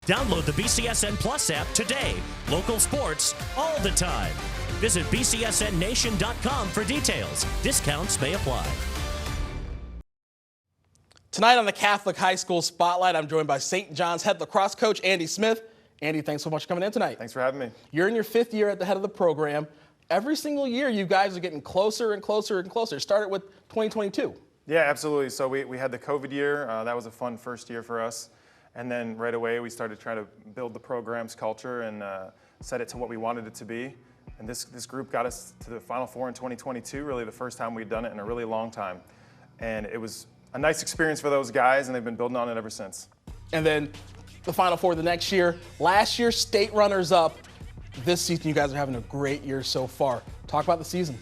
Download the BCSN Plus app today. Local sports all the time. Visit bcsnnation.com for details. Discounts may apply. Tonight on the Catholic High School Spotlight, I'm joined by St. John's head lacrosse coach Andy Smith. Andy, thanks so much for coming in tonight. Thanks for having me. You're in your 5th year at the head of the program. Every single year, you guys are getting closer and closer and closer. It started with 2022. Yeah, absolutely. So we had the COVID year. That was a fun first year for us. And then right away, we started trying to build the program's culture and set it to what we wanted it to be. And this group got us to the Final Four in 2022, really the first time we'd done it in a really long time. And it was a nice experience for those guys, and they've been building on it ever since. And then the Final Four the next year. Last year, state runners-up. This season, you guys are having a great year so far. Talk about the season.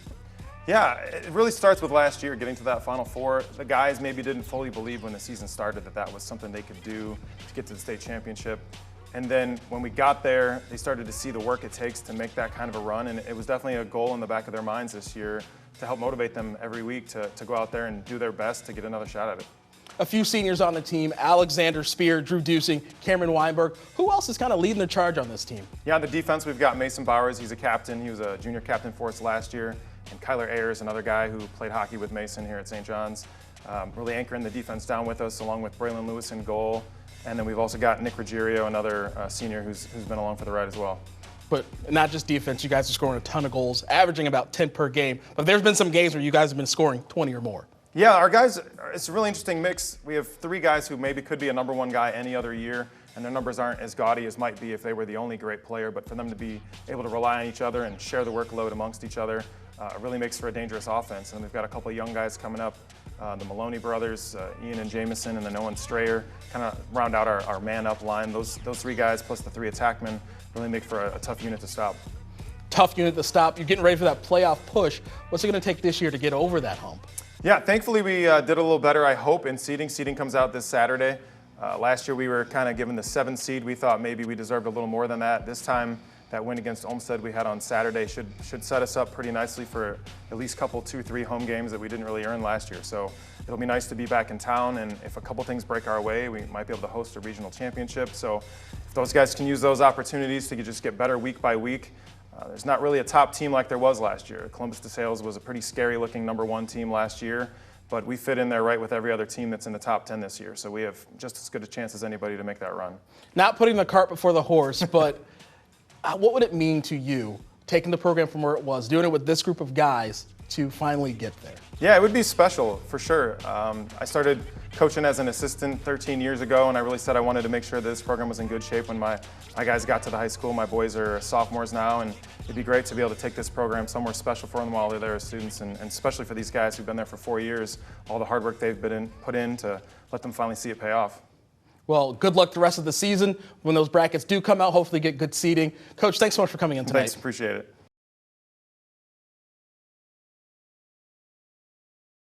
Yeah, it really starts with last year, getting to that Final Four. The guys maybe didn't fully believe when the season started that that was something they could do to get to the state championship. And then when we got there, they started to see the work it takes to make that kind of a run. And it was definitely a goal in the back of their minds this year to help motivate them every week to go out there and do their best to get another shot at it. A few seniors on the team, Alexander Spear, Drew Dusing, Cameron Weinberg. Who else is kind of leading the charge on this team? Yeah, on the defense, we've got Mason Bowers. He's a captain. He was a junior captain for us last year. And Kyler Ayers, another guy who played hockey with Mason here at St. John's, really anchoring the defense down with us, along with Braylon Lewis in goal. And then we've also got Nick Ruggiero, another senior who's been along for the ride as well. But not just defense, you guys are scoring a ton of goals, averaging about 10 per game. But there's been some games where you guys have been scoring 20 or more. Yeah, our guys, it's a really interesting mix. We have 3 guys who maybe could be a number 1 guy any other year, and their numbers aren't as gaudy as might be if they were the only great player, but for them to be able to rely on each other and share the workload amongst each other, it really makes for a dangerous offense. And we've got a couple of young guys coming up, the Maloney brothers, Ian and Jameson, and then Owen Strayer, kind of round out our man-up line. Those 3 guys plus the 3 attackmen really make for a tough unit to stop. Tough unit to stop. You're getting ready for that playoff push. What's it going to take this year to get over that hump? Yeah, thankfully we did a little better, I hope, in seeding. Seeding comes out this Saturday. Last year we were kind of given the 7th seed. We thought maybe we deserved a little more than that. This time, that win against Olmsted we had on Saturday should set us up pretty nicely for at least 2-3 home games that we didn't really earn last year. So it'll be nice to be back in town, and if a couple things break our way, we might be able to host a regional championship. So if those guys can use those opportunities to just get better week by week, there's not really a top team like there was last year. Columbus DeSales was a pretty scary-looking number 1 team last year, but we fit in there right with every other team that's in the top 10 this year. So we have just as good a chance as anybody to make that run. Not putting the cart before the horse, but what would it mean to you, taking the program from where it was, doing it with this group of guys, to finally get there? Yeah, it would be special, for sure. I started coaching as an assistant 13 years ago, and I really said I wanted to make sure that this program was in good shape when my guys got to the high school. My boys are sophomores now, and it'd be great to be able to take this program somewhere special for them while they're there as students, and especially for these guys who've been there for 4 years, all the hard work they've put in to let them finally see it pay off. Well, good luck the rest of the season. When those brackets do come out, hopefully get good seeding. Coach, thanks so much for coming in tonight. Thanks, appreciate it.